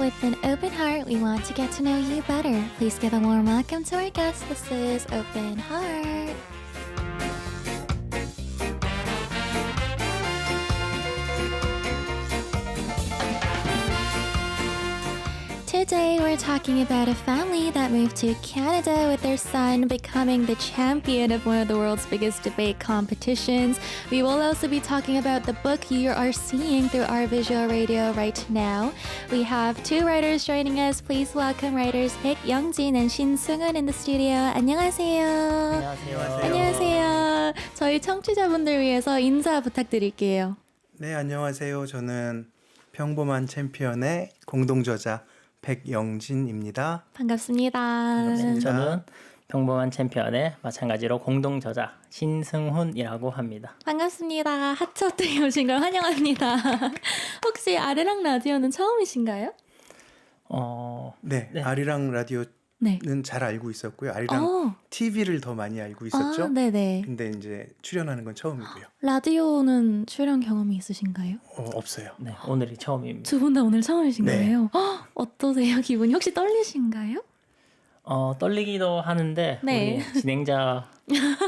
With an open heart, we want to get to know you better. Please give a warm welcome to our guest. This is Open Heart. Today we're talking about a family that moved to Canada with their son becoming the champion of one of the world's biggest debate competitions. We will also be talking about the book you are seeing through our visual radio right now. We have two writers joining us. Please welcome writers 백영진 and 신승훈 in the studio. 안녕하세요. 안녕하세요. 안녕하세요. 저희 청취자분들 위해서 인사 부탁드릴게요. 네, 안녕하세요. 저는 평범한 챔피언의 공동저자 백영진입니다. 반갑습니다. 반갑습니다. 저는 평범한 챔피언의 마찬가지로 공동저자 신승훈이라고 합니다. 반갑습니다. 하트어떻게 오신 걸 환영합니다. 혹시 아르랑 라디오는 처음이신가요? 네, 네. 아리랑 라디오는 네. 잘 알고 있었고요. 아리랑 TV를 더 많이 알고 있었죠. 아, 네네. 근데 이제 출연하는 건 처음이고요. 라디오는 출연 경험이 있으신가요? 없어요. 네, 오늘이 처음입니다. 두 분 다 오늘 처음이신 네. 거예요? 어떠세요, 기분이? 혹시 떨리신가요? 떨리기도 하는데 네. 우리 진행자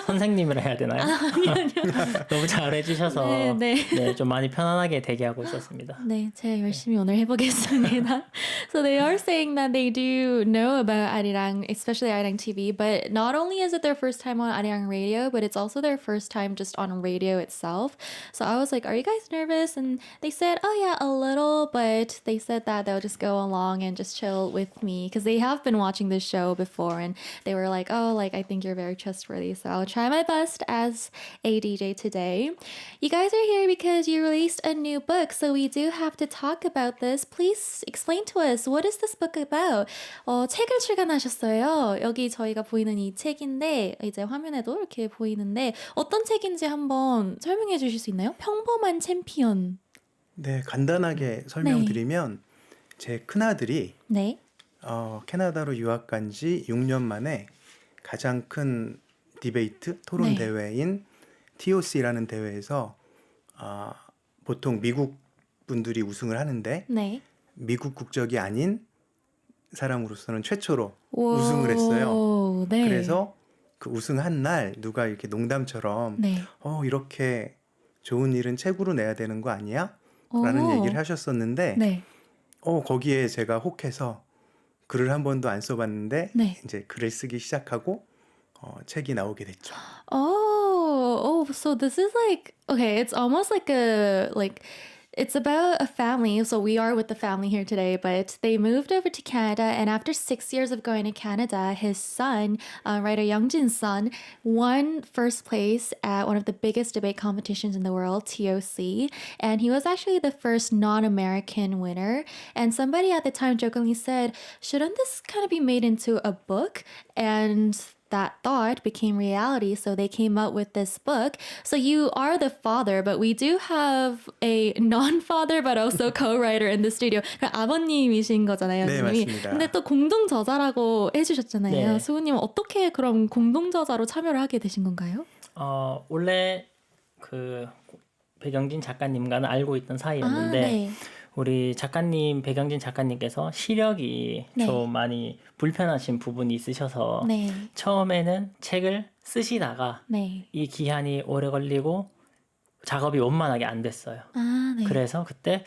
선생님이라 해야 되나요? 아니요. 너무 잘해주셔서 네, 네. 좀 많이 편안하게 대기하고 있었습니다. 네, 제가 열심히 오늘 해보겠습니다. So they are saying that they do know about Arirang, especially Arirang TV, but not only is it their first time on Arirang Radio, but it's also their first time just on radio itself. So I was like, are you guys nervous? And they said, oh yeah, a little, but they said that they'll just go along and just chill with me because they have been watching this show before and they were like, oh, like I think you're very trustworthy. So I'll try my best as a DJ today. You guys are here because you released a new book, so we do have to talk about this. Please explain to us, what is this book about? 책을 출간하셨어요. 여기 저희가 보이는 이 책인데 이제 화면에도 이렇게 보이는데 어떤 책인지 한번 설명해 주실 수 있나요? 평범한 챔피언. 네, 간단하게 설명드리면 제 큰아들이 네. 캐나다로 유학 간 지 6년 만에 가장 큰 디베이트 토론 네. 대회인 TOC라는 대회에서 보통 미국 분들이 우승을 하는데 네. 미국 국적이 아닌 사람으로서는 최초로 오, 우승을 했어요. 네. 그래서 그 우승한 날 누가 이렇게 농담처럼 네. 이렇게 좋은 일은 책으로 내야 되는 거 아니야? 라는 얘기를 하셨었는데 네. 거기에 제가 혹해서 글을 한 번도 안 써봤는데 네. 이제 글을 쓰기 시작하고 책이 나오게 됐죠. So this is like, okay, it's almost like it's about a family. So we are with the family here today, but they moved over to Canada. And after 6 years of going to Canada, his son, writer Youngjin's son, won first place at one of the biggest debate competitions in the world, TOC. And he was actually the first non-American winner. And somebody at the time jokingly said, shouldn't this kind of be made into a book? And that thought became reality, so they came up with this book. So you are the father, but we do have a non-father but also co-writer in the studio. 아버님이신 거잖아요, 네, 선생님이. 맞습니다. 근데 또 공동저자라고 해주셨잖아요. 네. 수우님 어떻게 그럼 공동저자로 참여를 하게 되신 건가요? 원래 그 백영진 작가님과는 알고 있던 사이였는데 네. 우리 작가님 백영진 작가님께서 시력이 네. 좀 많이 불편하신 부분이 있으셔서 네. 처음에는 책을 쓰시다가 네. 이 기한이 오래 걸리고 작업이 원만하게 안 됐어요. 아, 네. 그래서 그때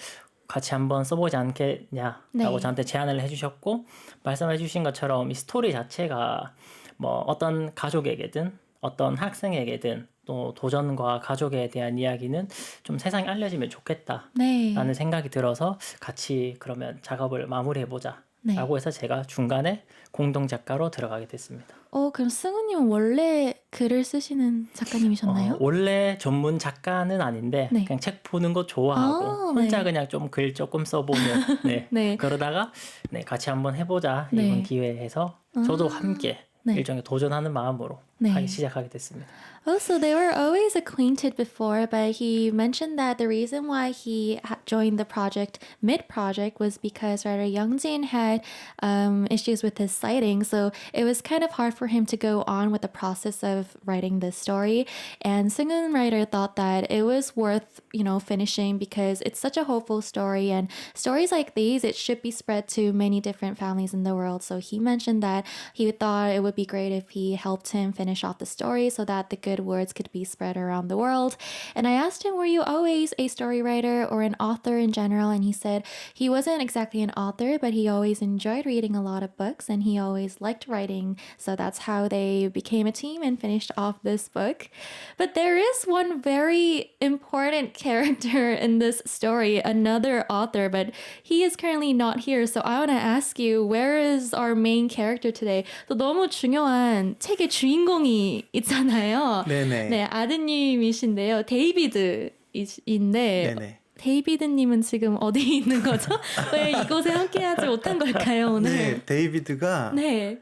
같이 한번 써보지 않겠냐라고 네. 저한테 제안을 해주셨고 말씀해 주신 것처럼 이 스토리 자체가 뭐 어떤 가족에게든 어떤 학생에게든 또 도전과 가족에 대한 이야기는 좀 세상에 알려지면 좋겠다라는 네. 생각이 들어서 같이 그러면 작업을 마무리해보자 네. 라고 해서 제가 중간에 공동 작가로 들어가게 됐습니다. 그럼 승우님은 원래 글을 쓰시는 작가님이셨나요? 원래 전문 작가는 아닌데 네. 그냥 책 보는 거 좋아하고 네. 혼자 그냥 좀 글 조금 써보면 네. 네. 그러다가 같이 한번 해보자 네. 이번 기회에서 저도 함께 네. 일종의 도전하는 마음으로 네. 하기 시작하게 됐습니다. Oh, so they were always acquainted before, but he mentioned that the reason why he joined the project mid-project was because writer Youngjin had issues with his sighting, so it was kind of hard for him to go on with the process of writing this story. And Seung-eun writer thought that it was worth, finishing because it's such a hopeful story, and stories like these, it should be spread to many different families in the world. So he mentioned that he thought it would be great if he helped him finish off the story so that the good words could be spread around the world. And I asked him, were you always a story writer or an author in general? And he said he wasn't exactly an author, but he always enjoyed reading a lot of books and he always liked writing. So that's how they became a team and finished off this book. But there is one very important character in this story, another author, but he is currently not here. So I want to ask you, where is our main character today? 또 너무 중요한 책의 주인공이 있잖아요. 네네. 네, 아드님이신데요. 데이비드인데 네네. 데이비드님은 지금 어디 있는 거죠? 왜 이곳에 함께하지 못한 걸까요, 오늘? 네, 데이비드가 네.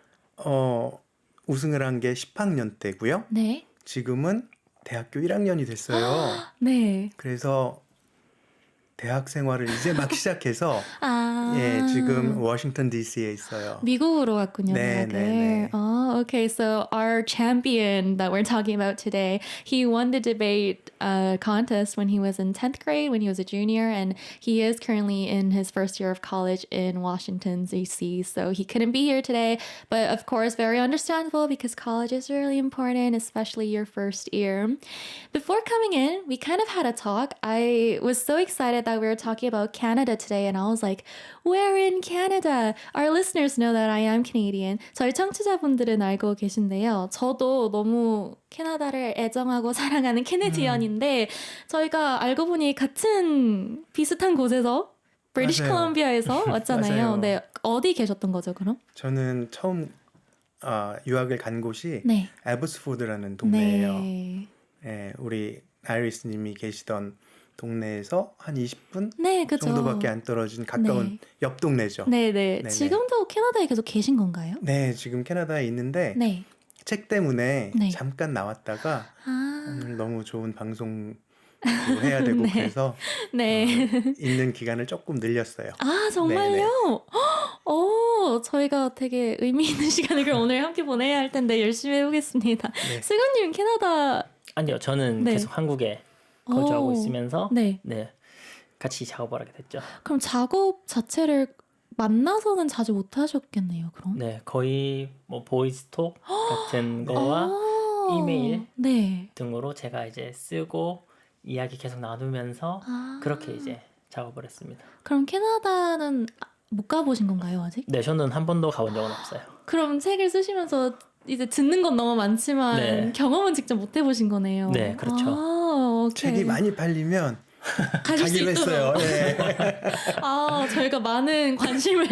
우승을 한 게 10학년 때고요. 네. 지금은 대학교 1학년이 됐어요. 네. 그래서 대학 생활을 이제 막 시작해서 아. 예, 지금 워싱턴 DC에 있어요. 미국으로 갔군요. 네, 대학을. 네, 네. Oh, okay. So our champion that we're talking about today, he won the debate contest when he was in 10th grade, when he was a junior, and he is currently in his first year of college in Washington, D.C. So he couldn't be here today, but of course, very understandable because college is really important, especially your first year. Before coming in, we kind of had a talk. I was so excited that we were talking about Canada today, and I was like, we're in Canada. Our listeners know that I am Canadian. 저희 청취자분들은 알고 계신데요. 저도 너무 캐나다를 애정하고 사랑하는 캐네디언인데 저희가 알고 보니 같은 비슷한 곳에서 브리티시 맞아요. 콜롬비아에서 왔잖아요. 맞아요. 네, 어디 계셨던 거죠, 그럼? 저는 처음 유학을 간 곳이 네. 에버스포드라는 동네예요. 네. 예, 우리 아이리스님이 계시던 동네에서 한 20분 네, 그죠. 정도밖에 안 떨어진 가까운 옆 동네죠. 네, 네. 네네. 지금도 캐나다에 계속 계신 건가요? 네, 지금 캐나다에 있는데 네. 책 때문에 네. 잠깐 나왔다가 아. 오늘 너무 좋은 방송 해야 되고 네. 그래서 네. 있는 기간을 조금 늘렸어요. 아, 정말요? 저희가 되게 의미 있는 시간을 그럼 오늘 함께 보내야 할 텐데 열심히 해보겠습니다. 네. 승우님 캐나다 아니요, 저는 네. 계속 한국에 거주하고 오. 있으면서 네. 같이 작업을 하게 됐죠. 그럼 작업 자체를 만나서는 자주 못 하셨겠네요, 그럼? 네, 거의 뭐 보이스톡 같은 거와 이메일 네. 등으로 제가 이제 쓰고 이야기 계속 나누면서 아. 그렇게 이제 작업을 했습니다. 그럼 캐나다는 못 가보신 건가요, 아직? 네, 저는 한 번도 가본 적은 없어요. 그럼 책을 쓰시면서 이제 듣는 건 너무 많지만 네. 경험은 직접 못 해보신 거네요. 네, 그렇죠. 아, 오케이. 책이 많이 팔리면 가실 수 가기로 했어요. 있도록. 예. 아, 저희가 많은 관심을.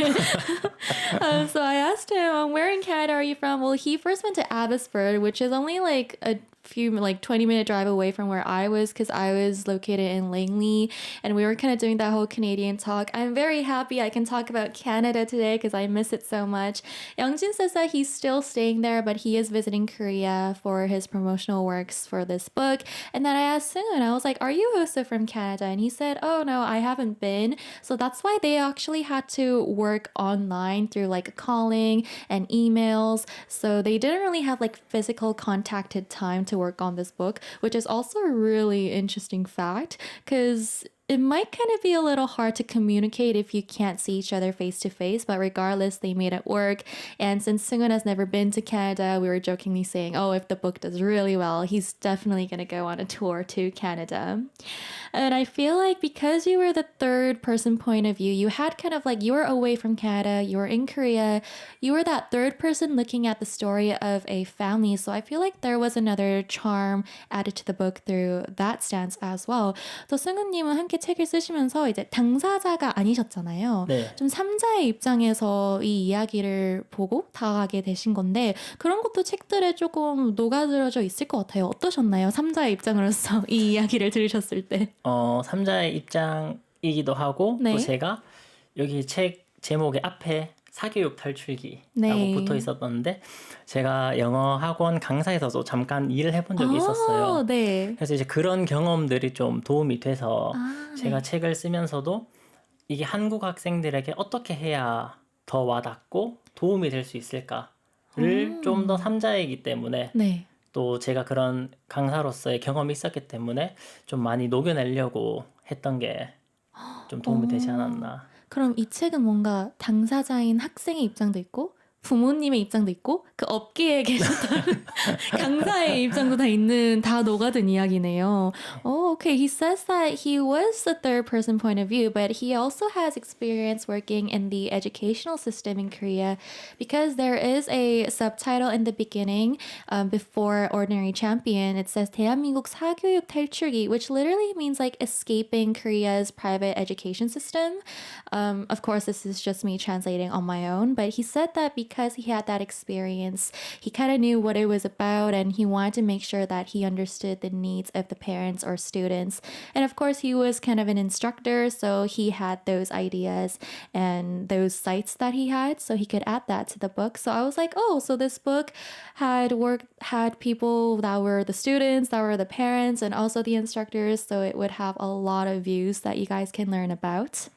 So I asked him, where in Canada are you from? Well, he first went to Abbotsford, which is only like a few 20-minute drive away from where I was because I was located in Langley and we were kind of doing that whole Canadian talk. I'm very happy I can talk about Canada today because I miss it so much. Youngjin says that he's still staying there, but he is visiting Korea for his promotional works for this book. And then I asked Seung-eun, I was like, are you also from Canada? And he said, oh no, I haven't been. So that's why they actually had to work online through like calling and emails. So they didn't really have like physical contacted time to work on this book, which is also a really interesting fact because it might kind of be a little hard to communicate if you can't see each other face to face, but regardless, they made it work. And since Seung-eun has never been to Canada, we were jokingly saying, oh, if the book does really well, he's definitely going to go on a tour to Canada. And I feel like because you were the third person point of view, you had kind of like, you were away from Canada, you were in Korea, you were that third person looking at the story of a family. So I feel like there was another charm added to the book through that stance as well. 또 승우님은 함께 책을 쓰시면서 이제 당사자가 아니셨잖아요. 네. 좀 3자의 입장에서 이 이야기를 보고 다가가게 되신 건데 그런 것도 책들에 조금 녹아들어져 있을 것 같아요. 어떠셨나요? 3자의 입장으로서 이 이야기를 들으셨을 때. 3자의 입장이기도 하고 네. 또 제가 여기 책 제목의 앞에 사교육 탈출기라고 네. 붙어 있었는데 제가 영어 학원 강사에서도 잠깐 일을 해본 적이 아, 있었어요. 네. 그래서 이제 그런 경험들이 좀 도움이 돼서 아, 제가 네. 책을 쓰면서도 이게 한국 학생들에게 어떻게 해야 더 와닿고 도움이 될 수 있을까를 좀 더 삼자이기 때문에 네. 또 제가 그런 강사로서의 경험이 있었기 때문에 좀 많이 녹여내려고 했던 게 좀 도움이 되지 않았나. 그럼 이 책은 뭔가 당사자인 학생의 입장도 있고 부모님의 입장도 있고 그 업계에 계셨던 강사의 입장도 다 녹아든 이야기네요. Oh, okay. He says that he was the third person point of view, but he also has experience working in the educational system in Korea because there is a subtitle in the beginning before Ordinary Champion. It says 대한민국 사교육 탈출기, which literally means like escaping Korea's private education system. Of course, this is just me translating on my own, but he said that because he had that experience, he kind of knew what it was about and he wanted to make sure that he understood the needs of the parents or students. And of course, he was kind of an instructor, so he had those ideas and those sites that he had, so he could add that to the book. So I was like, oh, so this book had people that were the students, that were the parents, and also the instructors, so it would have a lot of views that you guys can learn about.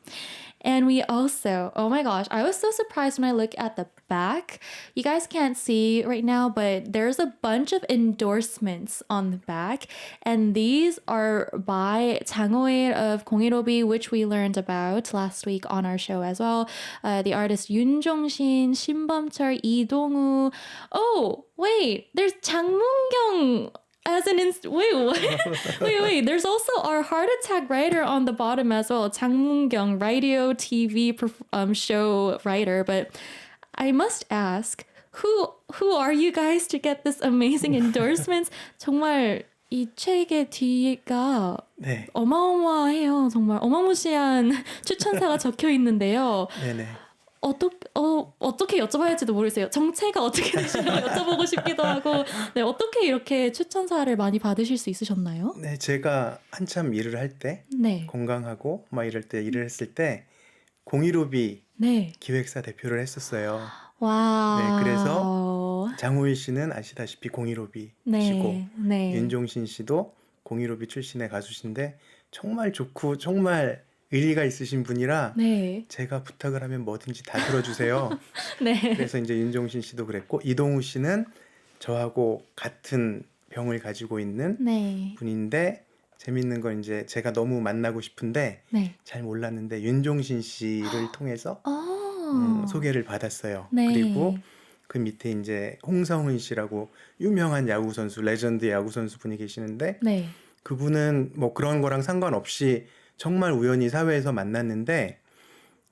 And we also, oh my gosh, I was so surprised when I look at the back. You guys can't see right now, but there's a bunch of endorsements on the back. And these are by 장호일 of 공일오비, which we learned about last week on our show as well. The artist 윤종신, 신범철, 이동우. Oh, wait, there's 장문경 as an wait, what? wait. There's also our heart attack writer on the bottom as well. 장문경, radio, TV show writer. But I must ask, who are you guys to get this amazing endorsements? 정말 이 책의 뒤가 네. 어마어마해요. 정말 어마무시한 추천사가 적혀 있는데요. 네네. 어떻게 여쭤봐야 할지도 모르겠어요. 정체가 어떻게 되시냐고 여쭤보고 싶기도 하고, 네, 어떻게 이렇게 추천사를 많이 받으실 수 있으셨나요? 네, 제가 한참 일을 할 때, 네. 건강하고 막 이럴 때 일을 했을 때 공일오비 네. 기획사 대표를 했었어요. 와. 네, 그래서 장호일 씨는 아시다시피 공일오비시고 네. 네. 윤종신 씨도 공일오비 출신의 가수신데 정말 좋고 정말 의리가 있으신 분이라 네. 제가 부탁을 하면 뭐든지 다 들어주세요. 네. 그래서 이제 윤종신 씨도 그랬고 이동우 씨는 저하고 같은 병을 가지고 있는 네. 분인데 재밌는 건 이제 제가 너무 만나고 싶은데 네. 잘 몰랐는데 윤종신 씨를 통해서 어. 소개를 받았어요. 네. 그리고 그 밑에 이제 홍성은 씨라고 유명한 야구 선수, 레전드 야구 선수 분이 계시는데 네. 그분은 뭐 그런 거랑 상관없이 정말 우연히 사회에서 만났는데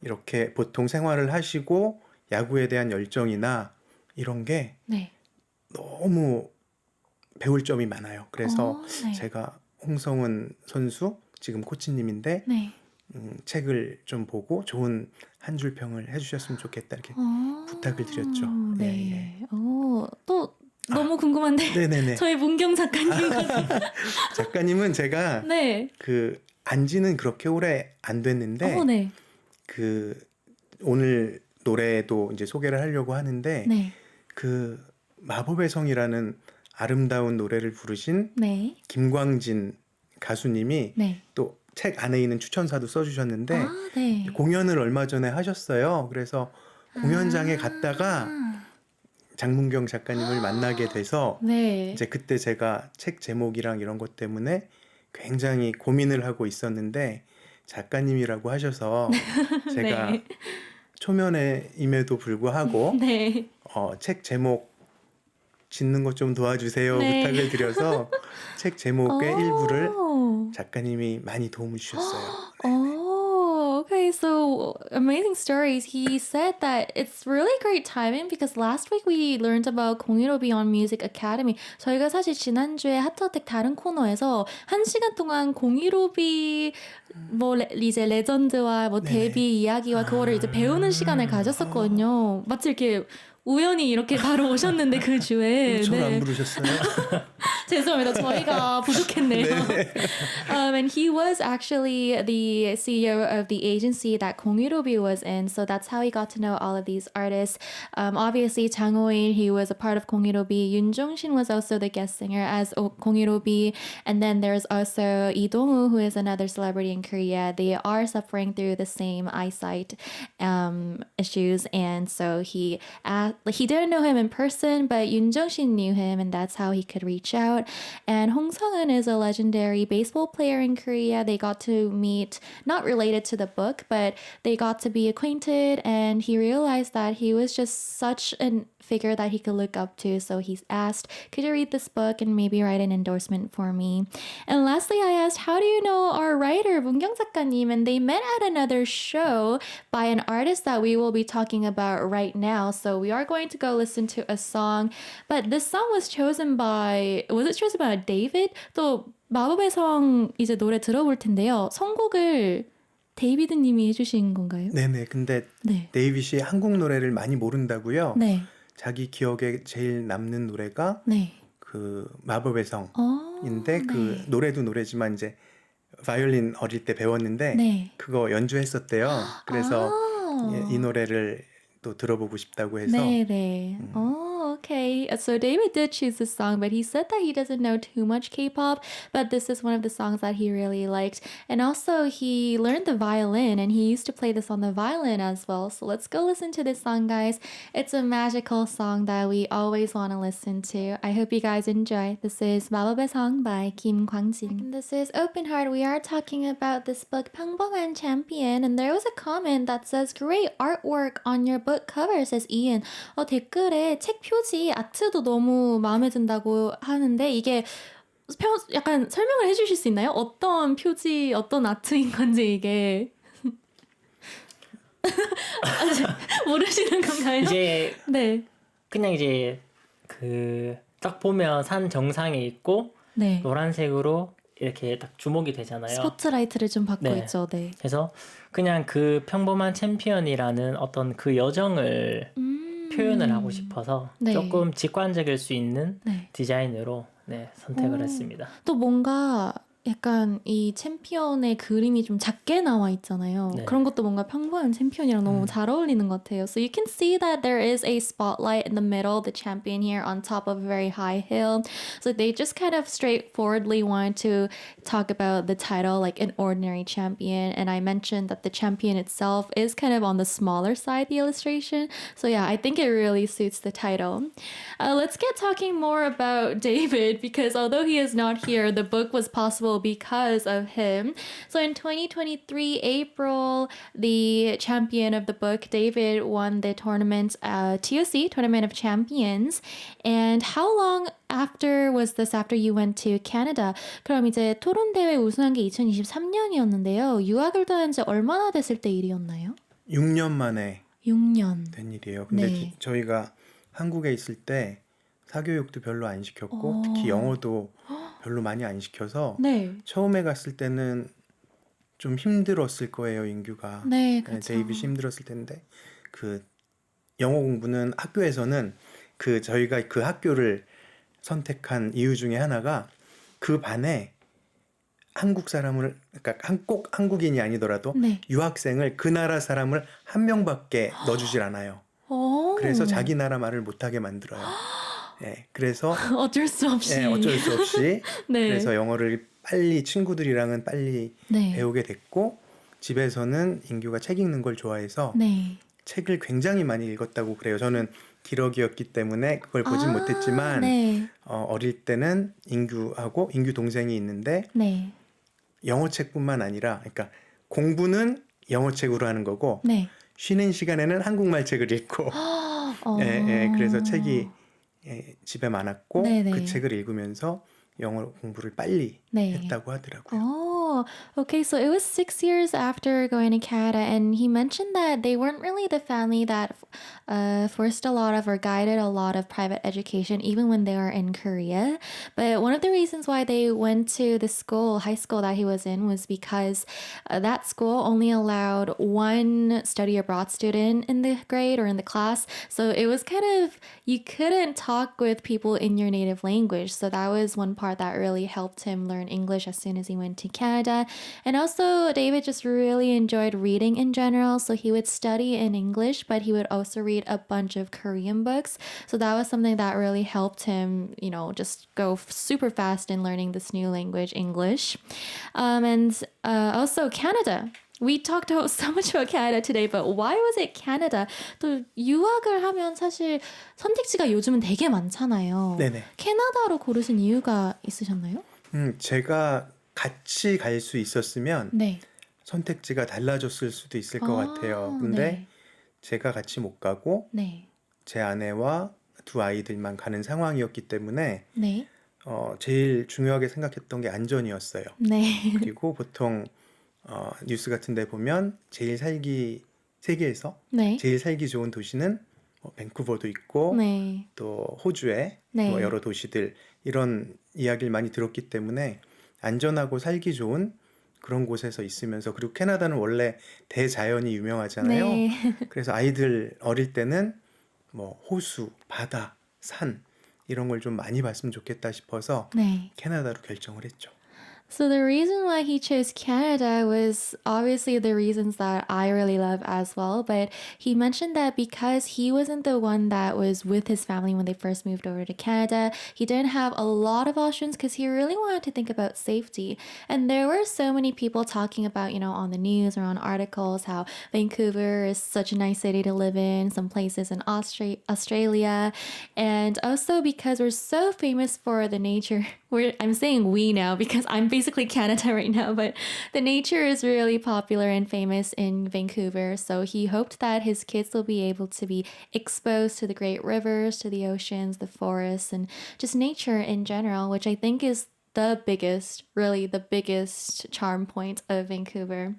이렇게 보통 생활을 하시고 야구에 대한 열정이나 이런 게 네. 너무 배울 점이 많아요. 그래서 네. 제가 홍성은 선수 지금 코치님인데 네. 책을 좀 보고 좋은 한 줄 평을 해주셨으면 좋겠다 이렇게 부탁을 드렸죠. 네. 예, 예. 또 너무 궁금한데 네네네. 저희 문경 작가님 작가님은 제가 네. 그 안지는 그렇게 오래 안 됐는데 네. 그 오늘 노래도 이제 소개를 하려고 하는데 네. 그 마법의 성이라는 아름다운 노래를 부르신 네. 김광진 가수님이 네. 또 책 안에 있는 추천사도 써주셨는데 네. 공연을 얼마 전에 하셨어요. 그래서 공연장에 갔다가 장문경 작가님을 만나게 돼서 네. 이제 그때 제가 책 제목이랑 이런 것 때문에 굉장히 고민을 하고 있었는데 작가님이라고 하셔서 제가 네. 초면에임에도 불구하고 네. 책 제목 짓는 것 좀 도와주세요 네. 부탁을 드려서 책 제목의 일부를 작가님이 많이 도움을 주셨어요. Oh, okay. So amazing stories. He said that it's really great timing because last week we learned about 공일오 Beyond Music Academy. 저희가 사실 지난주에 하트어택 다른 코너에서 1시간 동안 공일오비 뭐 이제 레전드와 뭐 네네. 데뷔 이야기와 그거를 이제 배우는 시간을 가졌었거든요. 마치 이렇게 우연히 이렇게 바로 오셨는데 그 주에 저를 네. 안 부르셨어요? 죄송합니다. 저희가 부족했네요. And he was actually the CEO of the agency that Kong Yuro-bi was in, so that's how he got to know all of these artists. Obviously, Jang Ho-in, he was a part of Kong Yuro-bi. Yoon Jong-shin was also the guest singer as Kong Yuro-bi, and then there's also Lee Dong-woo, who is another celebrity in Korea. They are suffering through the same eyesight issues, and so he didn't know him in person, but Yoon Jong-shin knew him, and that's how he could reach out. And Hong Sung-eun is a legendary baseball player in Korea. They got to meet, not related to the book, but they got to be acquainted, and he realized that he was just such a figure that he could look up to. So he's asked, could you read this book and maybe write an endorsement for me? And lastly, I asked, how do you know our writer, 문경 작가님? And they met at another show by an artist that we will be talking about right now. So we are going to go listen to a song. But this song was chosen by David? 또 마법의 성 이제 노래 들어볼 텐데요. 선곡을 데이비드 님이 해주신 건가요? 네네. 근데 네. 데이빗이 한국 노래를 많이 모른다고요. 네. 자기 기억에 제일 남는 노래가 네. 그 마법의 성인데 네. 그 노래도 노래지만 이제 바이올린 어릴 때 배웠는데 네. 그거 연주했었대요. 그래서 이 노래를 또 들어보고 싶다고 해서 네. Oh, okay. So David did choose this song, but he said that he doesn't know too much K-pop, but this is one of the songs that he really liked. And also he learned the violin, and he used to play this on the violin as well. So let's go listen to this song, guys. It's a magical song that we always want to listen to. I hope you guys enjoy. This is 마법의 성 by Kim Kwang-jin. This is Open Heart. We are talking about this book, 평범한 Champion, and there was a comment that says, great artwork on your book cover, says Ian. 댓글에 책 표지 아트도 너무 마음에 든다고 하는데 이게 약간 설명을 해주실 수 있나요? 어떤 표지, 어떤 아트인 건지 이게 모르시는 건가요? 이제 네. 그냥 이제 그 딱 보면 산 정상에 있고 네. 노란색으로 이렇게 딱 주목이 되잖아요. 스포트라이트를 좀 받고 네. 있죠. 네. 그래서 그냥 그 평범한 챔피언이라는 어떤 그 여정을 표현을 하고 싶어서 네. 조금 직관적일 수 있는 네. 디자인으로 선택을 했습니다. 또 뭔가 약간 이 챔피언의 그림이 좀 작게 나와 있잖아요. 네. 그런 것도 뭔가 평범한 챔피언이랑 너무 잘 어울리는 것 같아요. So you can see that there is a spotlight in the middle, the champion here on top of a very high hill. So they just kind of straightforwardly want to talk about the title like an ordinary champion. And I mentioned that the champion itself is kind of on the smaller side, the illustration. So yeah, I think it really suits the title. Let's get talking more about David because although he is not here, the book was possible because of him. So in 2023 April, the champion of the book, David, won the tournament, TOC, Tournament of Champions. And how long after was this after you went to Canada? 그럼 이제 토론 대회 우승한 게 2023년이었는데요. 유학을 떠난 지 얼마나 됐을 때 일이었나요? 6년 만에 6년. 된 일이에요. 근데 네. 저희가 한국에 있을 때 사교육도 별로 안 시켰고 특히 영어도 별로 많이 안 시켜서 네. 처음에 갔을 때는 좀 힘들었을 거예요, 인규가. 네, 그렇죠. 데이빗이 힘들었을 텐데 그 영어 공부는 학교에서는 그 저희가 그 학교를 선택한 이유 중에 하나가 그 반에 한국 사람을 그러니까 꼭 한국인이 아니더라도 네. 유학생을 그 나라 사람을 한 명밖에 넣어주질 않아요. 그래서 자기 나라 말을 못하게 만들어요. 네, 그래서 어쩔 수 없이. 네, 어쩔 수 없이 네. 그래서 영어를 빨리 친구들이랑은 빨리 네. 배우게 됐고 집에서는 인규가 책 읽는 걸 좋아해서 네. 책을 굉장히 많이 읽었다고 그래요. 저는 기러기였기 때문에 그걸 보진 못했지만 네. 어릴 때는 인규하고 인규 동생이 있는데 네. 영어 책뿐만 아니라 그러니까 공부는 영어 책으로 하는 거고 네. 쉬는 시간에는 한국말 책을 읽고 그래서 책이 집에 많았고 네네. 그 책을 읽으면서 영어 공부를 빨리 네. 했다고 하더라고요. Oh, okay. So it was 6 years after going to Canada, and he mentioned that they weren't really the family that forced a lot of or guided a lot of private education, even when they were in Korea. But one of the reasons why they went to the school, high school that he was in, was because that school only allowed one study abroad student in the grade or in the class. So it was kind of, you couldn't talk with people in your native language. So that was one part that really helped him learn English as soon as he went to Canada. And also, David just really enjoyed reading in general. So he would study in English, but he would also read a bunch of Korean books. So that was something that really helped him, you know, just go super fast in learning this new language, English. And also, Canada. We talked so much about Canada today, but why was it Canada? 또 유학을 하면 사실 선택지가 요즘은 되게 많잖아요. 네네. 캐나다로 고르신 이유가 있으셨나요? 제가 같이 갈 수 있었으면 네. 선택지가 달라졌을 수도 있을 것 같아요. 근데 네. 제가 같이 못 가고 네. 제 아내와 두 아이들만 가는 상황이었기 때문에 네. 제일 중요하게 생각했던 게 안전이었어요. 네. 그리고 보통 뉴스 같은 데 보면 세계에서 네. 제일 살기 좋은 도시는 밴쿠버도 있고 네. 또 호주에 네. 여러 도시들 이런 이야기를 많이 들었기 때문에 안전하고 살기 좋은 그런 곳에서 있으면서 그리고 캐나다는 원래 대자연이 유명하잖아요. 네. 그래서 아이들 어릴 때는 뭐 호수, 바다, 산 이런 걸 좀 많이 봤으면 좋겠다 싶어서 네. 캐나다로 결정을 했죠. So the reason why he chose Canada was obviously the reasons that I really love as well, but he mentioned that because he wasn't the one that was with his family when they first moved over to Canada, he didn't have a lot of options because he really wanted to think about safety. And there were so many people talking about, you know, on the news or on articles how Vancouver is such a nice city to live in, some places in Australia, and also because we're so famous for the nature. I'm saying we now because I'm basically Canada right now, but the nature is really popular and famous in Vancouver. So he hoped that his kids will be able to be exposed to the great rivers, to the oceans, the forests, and just nature in general, which I think is really the biggest charm point of Vancouver.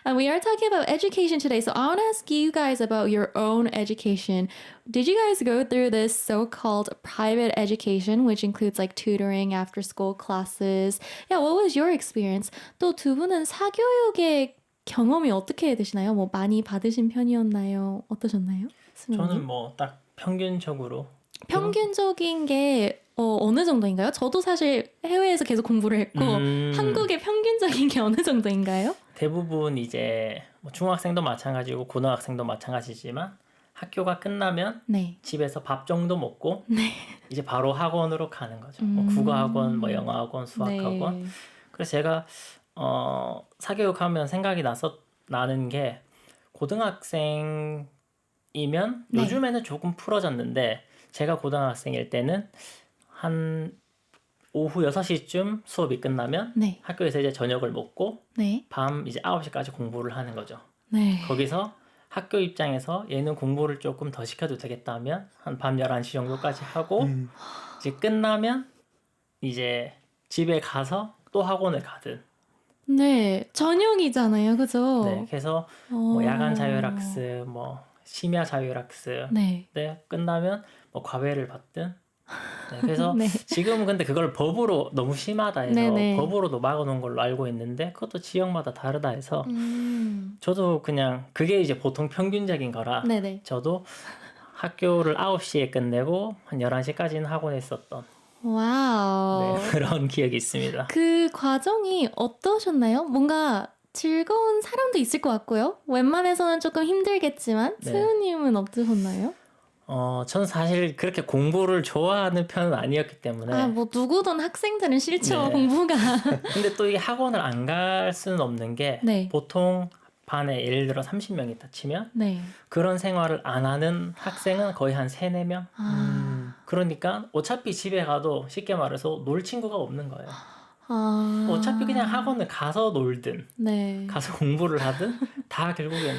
And we are talking about education today, so I want to ask you guys about your own education. Did you guys go through this so-called private education, which includes like tutoring, after-school classes? Yeah, what was your experience? 또 두 분은 사교육의 경험이 어떻게 되시나요? 뭐 많이 받으신 편이었나요? 어떠셨나요? 저는 뭐 딱 평균적으로 평균적인 게 어느 정도인가요? 저도 사실 해외에서 계속 공부를 했고 한국의 평균적인 게 어느 정도인가요? 대부분 이제 뭐 중학생도 마찬가지고 고등학생도 마찬가지지만 학교가 끝나면 네. 집에서 밥 정도 먹고 네. 이제 바로 학원으로 가는 거죠. 뭐 국어학원, 뭐 영어학원, 수학학원. 네. 그래서 제가 사교육하면 생각이 나는 게 고등학생이면 네. 요즘에는 조금 풀어졌는데 제가 고등학생일 때는 한 오후 6시쯤 수업이 끝나면 네. 학교에서 이제 저녁을 먹고 네. 밤 이제 9시까지 공부를 하는 거죠. 네. 거기서 학교 입장에서 얘는 공부를 조금 더 시켜도 되겠다 하면 한 밤 11시 정도까지 하고 이제 끝나면 이제 집에 가서 또 학원을 가든 네. 저녁이잖아요. 그죠? 네, 그래서 뭐 야간 자율학습, 뭐 심야 자율학습 네. 네, 끝나면 뭐 과외를 받든 네, 그래서 네. 지금은 근데 그걸 법으로 너무 심하다 해서 네네. 법으로도 막아놓은 걸로 알고 있는데 그것도 지역마다 다르다 해서 저도 그냥 그게 이제 보통 평균적인 거라 네네. 저도 학교를 9시에 끝내고 한 11시까지는 학원에 있었던 와우. 네, 그런 기억이 있습니다. 그 과정이 어떠셨나요? 뭔가 즐거운 사람도 있을 것 같고요. 웬만해서는 조금 힘들겠지만 네. 세훈님은 어떠셨나요? 저는 사실 그렇게 공부를 좋아하는 편은 아니었기 때문에 아, 뭐 누구든 학생들은 싫죠, 네. 공부가. 근데 또 이 학원을 안 갈 수는 없는 게 네. 보통 반에 예를 들어 30명 있다 치면 네. 그런 생활을 안 하는 학생은 거의 한 3, 4명 아. 그러니까 어차피 집에 가도 쉽게 말해서 놀 친구가 없는 거예요. 아. 어차피 그냥 학원을 가서 놀든 네. 가서 공부를 하든 다 결국에는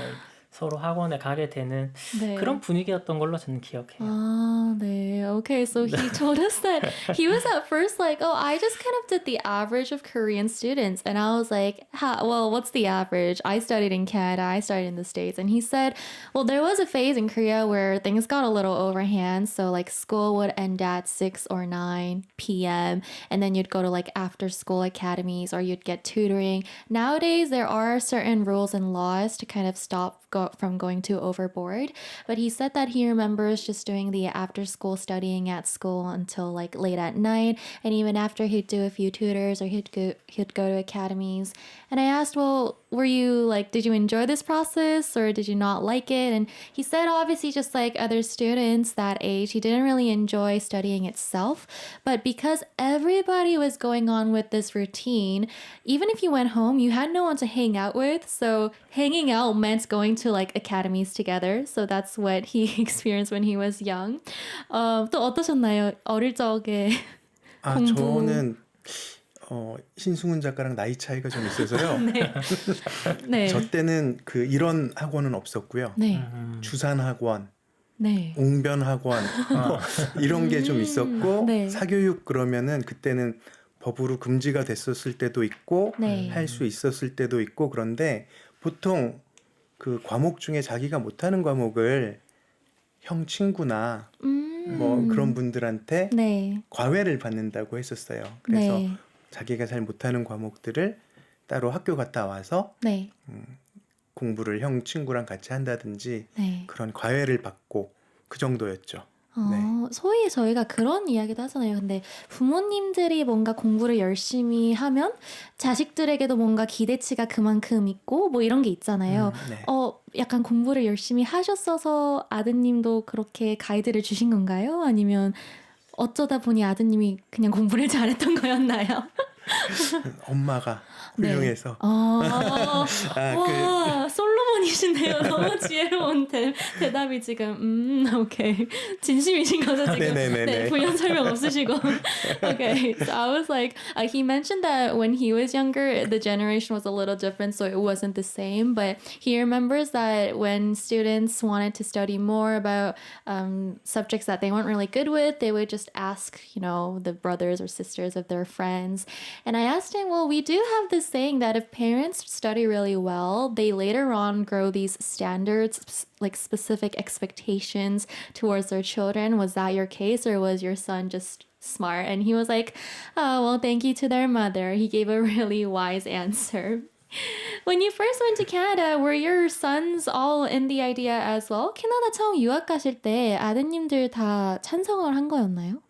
서로 학원에 가게 되는 네. 그런 분위기였던 걸로 저는 기억해요. Ah, 네. Okay, so he told us that he was at first like, oh, I just kind of did the average of Korean students. And I was like, well, what's the average? I studied in Canada, I studied in the States. And he said, well, there was a phase in Korea where things got a little overhand. So like school would end at 6 or 9 p.m. And then you'd go to like after school academies or you'd get tutoring. Nowadays, there are certain rules and laws to kind of stop from going too overboard. But he said that he remembers just doing the after school studying at school until like late at night. And even after he'd do a few tutors or he'd go to academies. And I asked, well, were you like, did you enjoy this process or did you not like it? And he said, obviously, just like other students that age, he didn't really enjoy studying itself. But because everybody was going on with this routine, even if you went home, you had no one to hang out with. So hanging out meant going to like academies together. So that's what he experienced when he was young. 또 어떠셨나요? 어릴 적에 아, 공부. 저는 신승훈 작가랑 나이 차이가 좀 있어서요. 네. 네. 저 때는 그 이런 학원은 없었고요. 네. 주산 학원, 네. 웅변 학원 뭐 이런 게 좀 있었고 네. 사교육 그러면은 그때는 법으로 금지가 됐었을 때도 있고 네. 할 수 있었을 때도 있고 그런데 보통 그 과목 중에 자기가 못하는 과목을 형 친구나 뭐 그런 분들한테 네. 과외를 받는다고 했었어요. 그래서 네. 자기가 잘 못하는 과목들을 따로 학교 갔다 와서 네. 공부를 형 친구랑 같이 한다든지 네. 그런 과외를 받고 그 정도였죠. 소위 저희가 그런 이야기도 하잖아요. 근데 부모님들이 뭔가 공부를 열심히 하면 자식들에게도 뭔가 기대치가 그만큼 있고 뭐 이런 게 있잖아요. 네. 약간 공부를 열심히 하셨어서 아드님도 그렇게 가이드를 주신 건가요? 아니면 어쩌다 보니 아드님이 그냥 공부를 잘했던 거였나요? 엄마가 네. 훌륭해서 와, 그 솔로몬이시네요. 너무 지혜로운 대답이 지금 오케이. 진심이신 거죠 지금? 네네네네. 네, 부연 설명 없으시고. Okay, so I was like, he mentioned that when he was younger, the generation was a little different, so it wasn't the same. But he remembers that when students wanted to study more about subjects that they weren't really good with, they would just ask, the brothers or sisters of their friends. And I asked him, well, we do have this saying that if parents study really well, they later on grow these standards, like specific expectations towards their children. Was that your case, or was your son just smart? And he was like, oh, well, thank you to their mother. He gave a really wise answer. When you first went to Canada, were your sons all in the idea as well? 캐나다 처음 유학 가실 때 아드님들 다 찬성을 한 거였나요?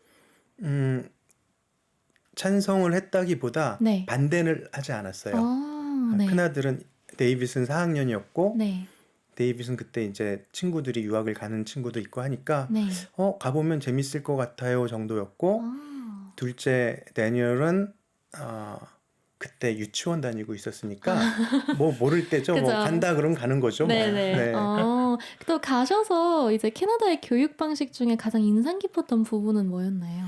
찬성을 했다기보다 네. 반대를 하지 않았어요. 네. 큰아들은 데이빗은 4학년이었고 네. 데이빗은 그때 이제 친구들이 유학을 가는 친구도 있고 하니까 네. 가보면 재밌을 것 같아요 정도였고 둘째 데니얼은 그때 유치원 다니고 있었으니까 뭐 모를 때죠. 뭐 그죠. 간다 그러면 가는 거죠. 뭐. 네네. 네. 또 가셔서 이제 캐나다의 교육 방식 중에 가장 인상 깊었던 부분은 뭐였나요?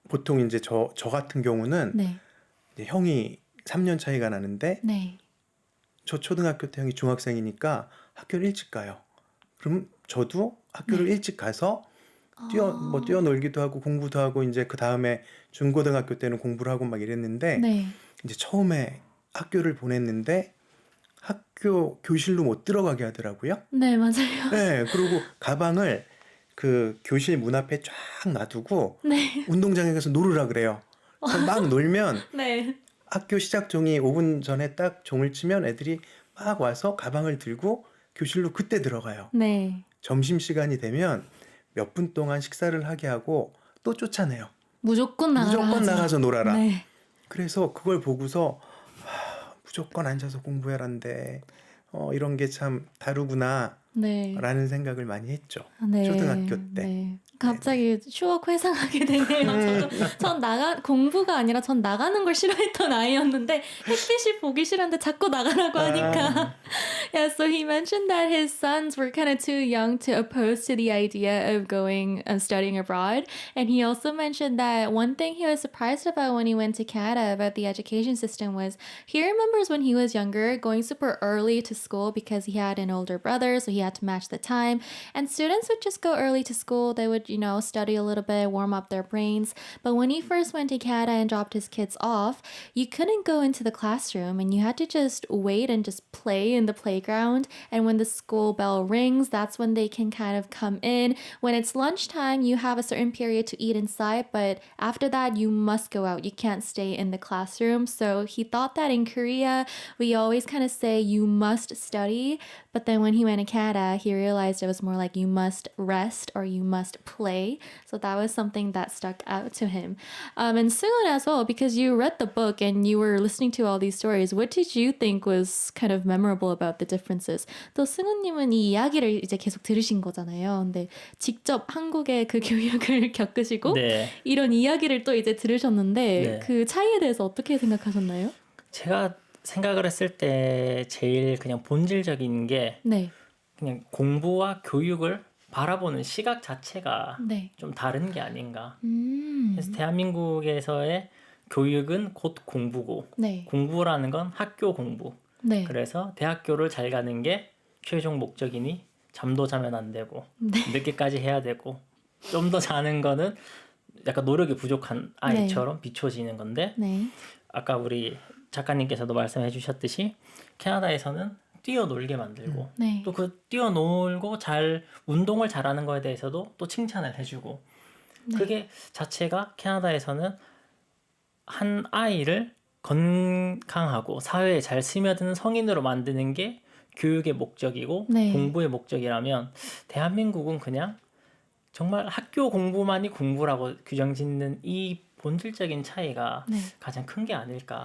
보통 이제 저 같은 경우는 네. 이제 형이 3년 차이가 나는데 네. 저 초등학교 때 형이 중학생이니까 학교를 일찍 가요. 그럼 저도 학교를 일찍 가서 뛰어놀기도 하고 공부도 하고 이제 그 다음에 중고등학교 때는 공부를 하고 막 이랬는데 네. 이제 처음에 학교를 보냈는데 학교 교실로 못 들어가게 하더라고요. 네, 맞아요. 네, 그리고 가방을 그 교실 문 앞에 쫙 놔두고 네. 운동장에 가서 놀으라 그래요. 그래서 막 놀면 네. 학교 시작 종이 5분 전에 딱 종을 치면 애들이 막 와서 가방을 들고 교실로 그때 들어가요. 네. 점심시간이 되면 몇 분 동안 식사를 하게 하고 또 쫓아내요. 무조건 무조건 하죠. 나가서 놀아라. 네. 그래서 그걸 보고서 무조건 앉아서 공부해란데 이런 게 참 다르구나 네. 라는 생각을 많이 했죠. 네. 초등학교 때. 네. 갑자기 추억 회상하게 되네요. 전 공부가 아니라 전 나가는 걸 싫어했던 아이였는데 햇빛이 보기 싫은데 자꾸 나가라고 하니까. Yeah, so he mentioned that his sons were kind of too young to oppose to the idea of going and studying abroad. And he also mentioned that one thing he was surprised about when he went to Canada about the education system was he remembers when he was younger going super early to school because he had an older brother, so he had to match the time. And students would just go early to school. They would, study a little bit, warm up their brains. But when he first went to Canada and dropped his kids off, you couldn't go into the classroom and you had to just wait and just play in the playground. And when the school bell rings, that's when they can kind of come in. When it's lunchtime, you have a certain period to eat inside, but after that, you must go out. You can't stay in the classroom. So he thought that in Korea, we always kind of say you must study. But then when he went to Canada, he realized it was more like you must rest or you must play. So that was something that stuck out to him. And Seung-won as well, because you read the book and you were listening to all these stories, what did you think was kind of memorable about the differences? 또 승우님은 이 이야기를 이제 계속 들으신 거잖아요. 근데 직접 한국의 그 교육을 겪으시고 네. 이런 이야기를 또 이제 들으셨는데 네. 그 차이에 대해서 어떻게 생각하셨나요? 제가 생각을 했을 때 제일 그냥 본질적인 게 네. 그냥 공부와 교육을 바라보는 시각 자체가 네. 좀 다른 게 아닌가. 그래서 대한민국에서의 교육은 곧 공부고 네. 공부라는 건 학교 공부. 네. 그래서 대학교를 잘 가는 게 최종 목적이니 잠도 자면 안 되고 늦게까지 해야 되고 좀 더 자는 거는 약간 노력이 부족한 아이처럼 비춰지는 건데 네. 아까 우리 작가님께서도 말씀해 주셨듯이 캐나다에서는 뛰어놀게 만들고 네. 또 그 뛰어놀고 잘 운동을 잘하는 거에 대해서도 또 칭찬을 해주고 그게 자체가 캐나다에서는 한 아이를 건강하고 사회에 잘 스며드는 성인으로 만드는 게 교육의 목적이고 네. 공부의 목적이라면 대한민국은 그냥 정말 학교 공부만이 공부라고 규정짓는 이 본질적인 차이가 네. 가장 큰 게 아닐까.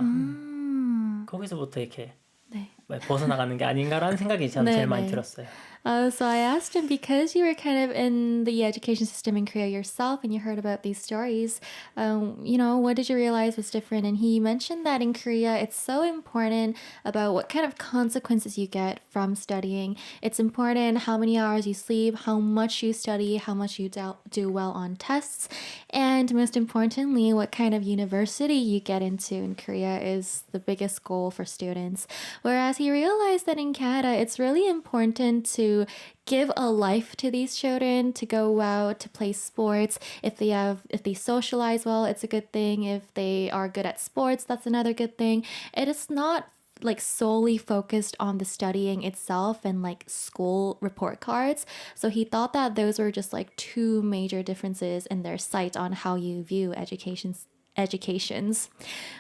거기서부터 이렇게 네. 벗어나가는 게 아닌가라는 생각이 저는 네, 제일 많이 네. 들었어요. So I asked him, because you were kind of in the education system in Korea yourself and you heard about these stories, what did you realize was different? And he mentioned that in Korea, it's so important about what kind of consequences you get from studying. It's important how many hours you sleep, how much you study, how much you do well on tests, and most importantly, what kind of university you get into in Korea is the biggest goal for students. Whereas he realized that in Canada, it's really important to give a life to these children, to go out, to play sports. If they socialize well, it's a good thing. If they are good at sports, that's another good thing. It is not like solely focused on the studying itself and like school report cards. So he thought that those were just like two major differences in their sight on how you view educations.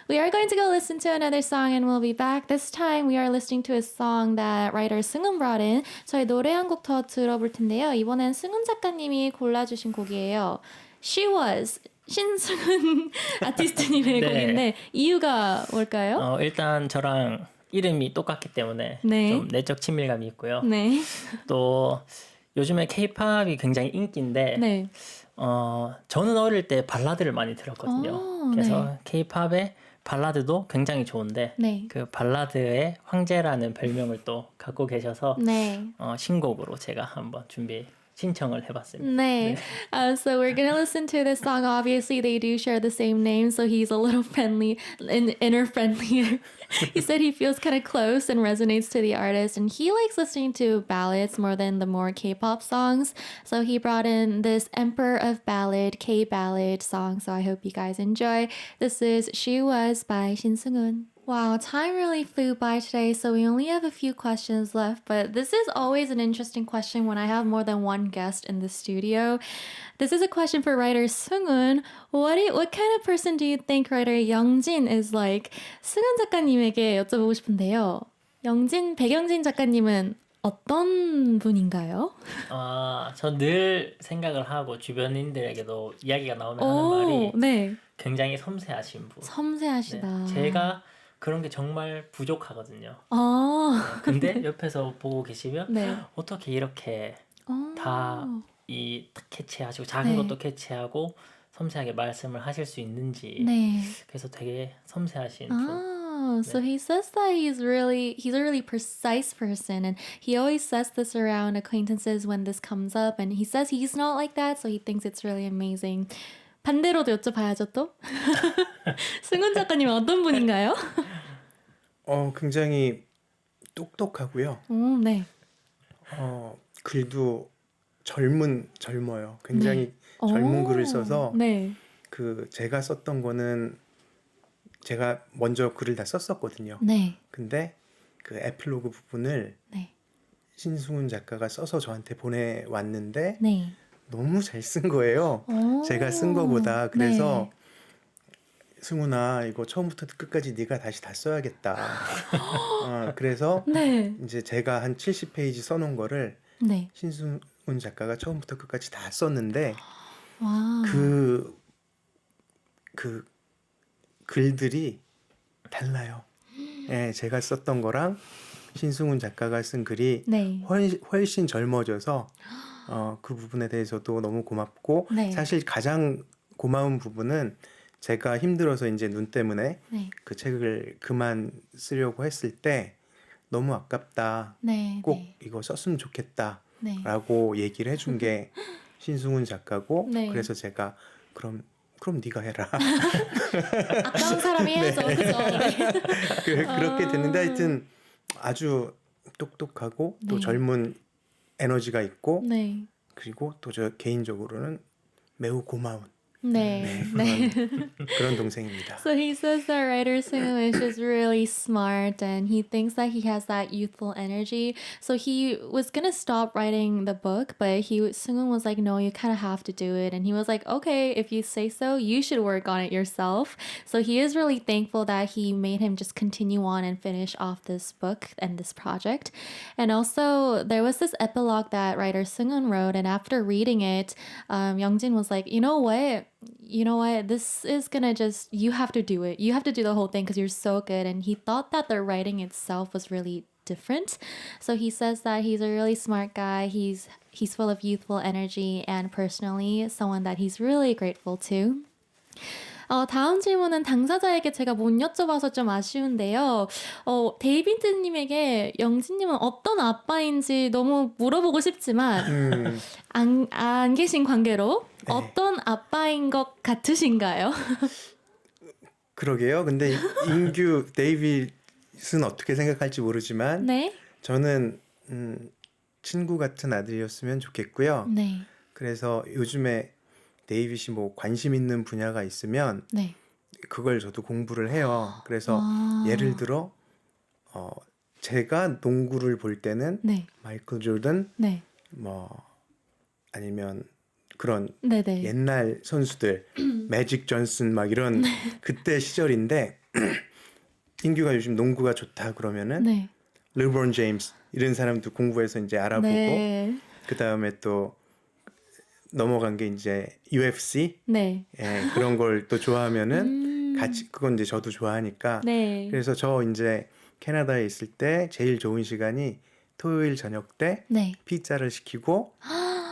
We are going to go listen to another song and we'll be back. This time we are listening to a song that writer 승훈 brought in. 저희 노래 한 곡 더 들어볼 텐데요. 이번엔 승훈 작가님이 골라주신 곡이에요. She Was. 신승훈 아티스트님의 네. 곡인데 이유가 뭘까요? 일단 저랑 이름이 똑같기 때문에 네. 좀 내적 친밀감이 있고요. 네. 또 요즘에 K-팝이 굉장히 인기인데 네. 저는 어릴 때 발라드를 많이 들었거든요. 그래서 K-팝의 발라드도 굉장히 좋은데 네. 그 발라드의 황제라는 별명을 또 갖고 계셔서 네. 신곡으로 제가 한번 신청을 해봤습니다. 네. So we're gonna listen to this song. Obviously, they do share the same name, so he's a little friendly, inner friendly. He said he feels kind of close and resonates to the artist, and he likes listening to ballads more than the more K-pop songs. So he brought in this Emperor of Ballad, K-ballad song. So I hope you guys enjoy. This is She Was by Shin Seung-un. Wow, time really flew by today, so we only have a few questions left, but this is always an interesting question when I have more than one guest in the studio. This is a question for writer Seung-un. What kind of person do you think writer Youngjin is like? 승훈 작가님에게 여쭤보고 싶은데요. 백영진 작가님은 어떤 분인가요? 전 늘 생각을 하고 주변인들에게도 이야기가 나오면 하는 말이 네. 굉장히 섬세하신 분. 섬세하시다. 네, 제가 그런 게 정말 부족하거든요. 근데 옆에서 보고 계시면 네. 어떻게 이렇게 다 딱 캐치하시고 작은 네. 것도 캐치하고 섬세하게 말씀을 하실 수 있는지 네. 그래서 되게 섬세하신 분. Oh, so 네. he says that he's a really precise person, and he always says this around acquaintances when this comes up, and he says he's not like that, so he thinks it's really amazing. 반대로도 여쭤봐야죠 또. 승훈 작가님은 어떤 분인가요? 굉장히 똑똑하고요. 네. 글도 젊어요. 굉장히 젊은 글을 써서 네. 제가 썼던 거는 제가 먼저 글을 다 썼었거든요. 네. 근데 그 에필로그 부분을 네. 신승훈 작가가 써서 저한테 보내왔는데 네. 너무 잘 쓴 거예요. 오. 제가 쓴 거보다. 그래서 네. 승훈아 이거 처음부터 끝까지 네가 다시 다 써야겠다. 그래서 네. 이제 제가 한 70페이지 써놓은 거를 네. 신승훈 작가가 처음부터 끝까지 다 썼는데 와. 그 글들이 달라요. 예, 제가 썼던 거랑 신승훈 작가가 쓴 글이 네. 훨씬 젊어져서 그 부분에 대해서도 너무 고맙고 네. 사실 가장 고마운 부분은 제가 힘들어서 이제 눈 때문에 네. 그 책을 그만 쓰려고 했을 때 너무 아깝다. 네. 꼭 네. 이거 썼으면 좋겠다. 네. 라고 얘기를 해준 게 신승훈 작가고 네. 그래서 제가 그럼 네가 해라. 아까운 사람이 해야죠. 그죠? 네. 그렇게 됐는데 하여튼 아주 똑똑하고 또 네. 젊은 에너지가 있고 네. 그리고 또 저 개인적으로는 매우 고마운 네. 네. 그런 동생입니다. So he says that writer Sungwoo is just really smart and he thinks that he has that youthful energy. So he was gonna stop writing the book, but Sungwoo was like, no, you kind of have to do it. And he was like, okay, if you say so, you should work on it yourself. So he is really thankful that he made him just continue on and finish off this book and this project. And also there was this epilogue that writer Sungwoo wrote, and after reading it, Youngjin was like, you know what, this is gonna just, you have to do it. You have to do the whole thing because you're so good. And he thought that the writing itself was really different. So he says that he's a really smart guy. He's full of youthful energy and personally someone that he's really grateful to. 다음 질문은 당사자에게 제가 못 여쭤봐서 좀 아쉬운데요. 데이비드님에게 영진님은 어떤 아빠인지 너무 물어보고 싶지만 안 계신 관계로 네. 어떤 아빠인 것 같으신가요? 그러게요. 근데 인규 데이빗은 어떻게 생각할지 모르지만 네. 저는 친구 같은 아들이었으면 좋겠고요. 네. 그래서 요즘에 데이빗이 뭐 관심 있는 분야가 있으면 네. 그걸 저도 공부를 해요. 그래서 아. 예를 들어 제가 농구를 볼 때는 네. 마이클 조던 네. 뭐 아니면 그런 네, 네. 옛날 선수들 매직 존슨 막 이런 그때 시절인데 인규가 요즘 농구가 좋다 그러면은 네. 르브론 제임스 이런 사람도 공부해서 이제 알아보고 네. 그다음에 또 넘어간 게 이제 UFC 네. 예, 그런 걸 또 좋아하면은 같이 그건 이제 저도 좋아하니까 네. 그래서 저 이제 캐나다에 있을 때 제일 좋은 시간이 토요일 저녁 때 네. 피자를 시키고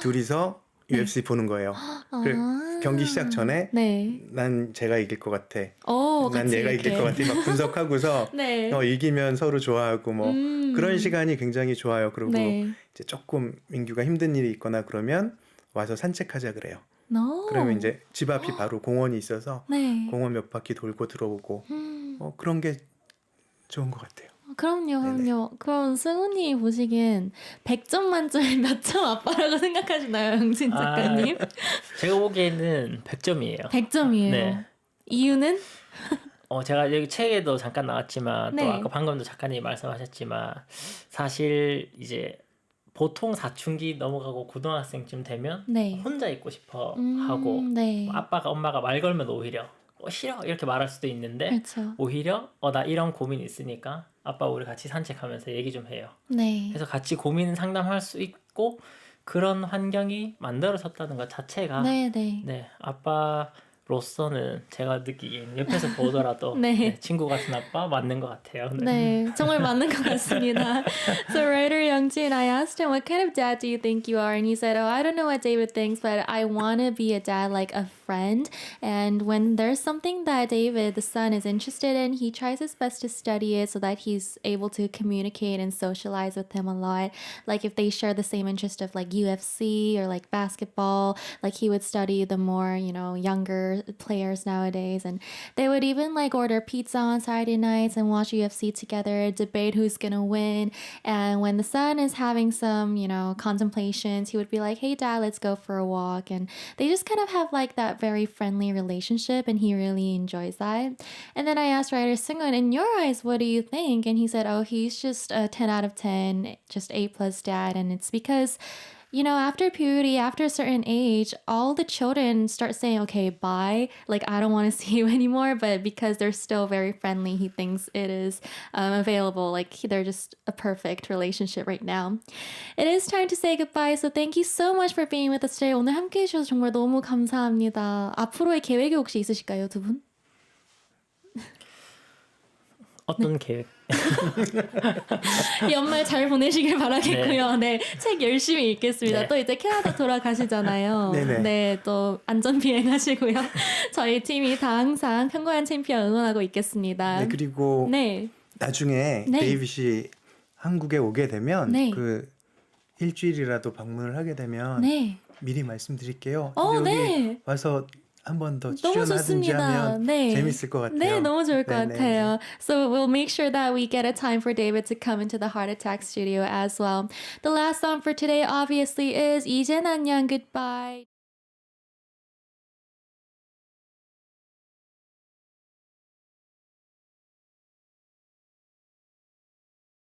둘이서 UFC 보는 거예요. 그래, 아. 경기 시작 전에 네. 난 제가 이길 것 같아. 난 같이 얘가 이길 이렇게. 것 같아. 막 분석하고서 네. 이기면 서로 좋아하고 뭐 그런 시간이 굉장히 좋아요. 그리고 네. 이제 조금 민규가 힘든 일이 있거나 그러면 와서 산책하자 그래요. No. 그러면 이제 집 앞이 바로 공원이 있어서 네. 공원 몇 바퀴 돌고 들어오고 그런 게 좋은 것 같아요. 그럼요. 그럼 승훈이 보시기엔 100점 만점에 몇 점 아빠라고 생각하시나요, 영진 작가님? 제가 보기에는 100점이에요. 100점이에요. 네. 이유는? 제가 여기 책에도 잠깐 나왔지만 네. 또 아까 방금도 작가님이 말씀하셨지만 사실 이제 보통 사춘기 넘어가고 고등학생쯤 되면 네. 혼자 있고 싶어 하고 네. 아빠가 엄마가 말 걸면 오히려 싫어 이렇게 말할 수도 있는데 그렇죠. 오히려 나 이런 고민 있으니까 아빠 우리 같이 산책하면서 얘기 좀 해요. 네. 그래서 같이 고민 상담할 수 있고 그런 환경이 만들어졌다는 것 자체가 네. 네, 아빠가 로서는 제가 느끼기에는 옆에서 보더라도 네. 네, 친구 같은 아빠 맞는 것 같아요. 네. 네, 정말 맞는 것 같습니다. So writer Youngjin, I asked him, what kind of dad do you think you are? And he said, oh, I don't know what David thinks, but I want to be a dad like a friend. And when there's something that David, the son, is interested in, he tries his best to study it so that he's able to communicate and socialize with him a lot. Like if they share the same interest of like UFC or like basketball, like he would study the more, younger players nowadays. And they would even like order pizza on Saturday nights and watch UFC together, debate who's gonna win. And when the son is having some, contemplations, he would be like, hey dad, let's go for a walk. And they just kind of have like that very friendly relationship, and he really enjoys that. And then I asked writer Sungun, in your eyes, what do you think? And he said, oh, he's just a 10 out of 10, just A plus dad. And it's because after puberty, after a certain age, all the children start saying, okay, bye. Like, I don't want to see you anymore. But because they're still very friendly, he thinks it is available. Like, they're just a perfect relationship right now. It is time to say goodbye. So thank you so much for being with us today. 오늘 함께 해주셔서 정말 너무 감사합니다. 앞으로의 계획이 혹시 있으실까요, 두 분? 어떤 계획? 연말 잘 보내시길 바라겠고요. 네, 책 열심히 읽겠습니다. 네. 또 이제 캐나다 돌아가시잖아요. 네네. 네, 또 안전 비행하시고요. 저희 팀이 다 항상 편고한 챔피언 응원하고 있겠습니다. 네, 그리고 네, 나중에 네. 데이빗이 한국에 오게 되면 네. 그 일주일이라도 방문을 하게 되면 네. 미리 말씀드릴게요. 어, 여기 네. 와서 한 번 더 너무 출연하든지 좋습니다. 하면 네. 재밌을 것 같아요. 네, 너무 좋을 것 네네. 같아요. So we'll make sure that we get a time for David to come into the Heart Attack studio as well. The last song for today obviously is 이젠 안녕, goodbye.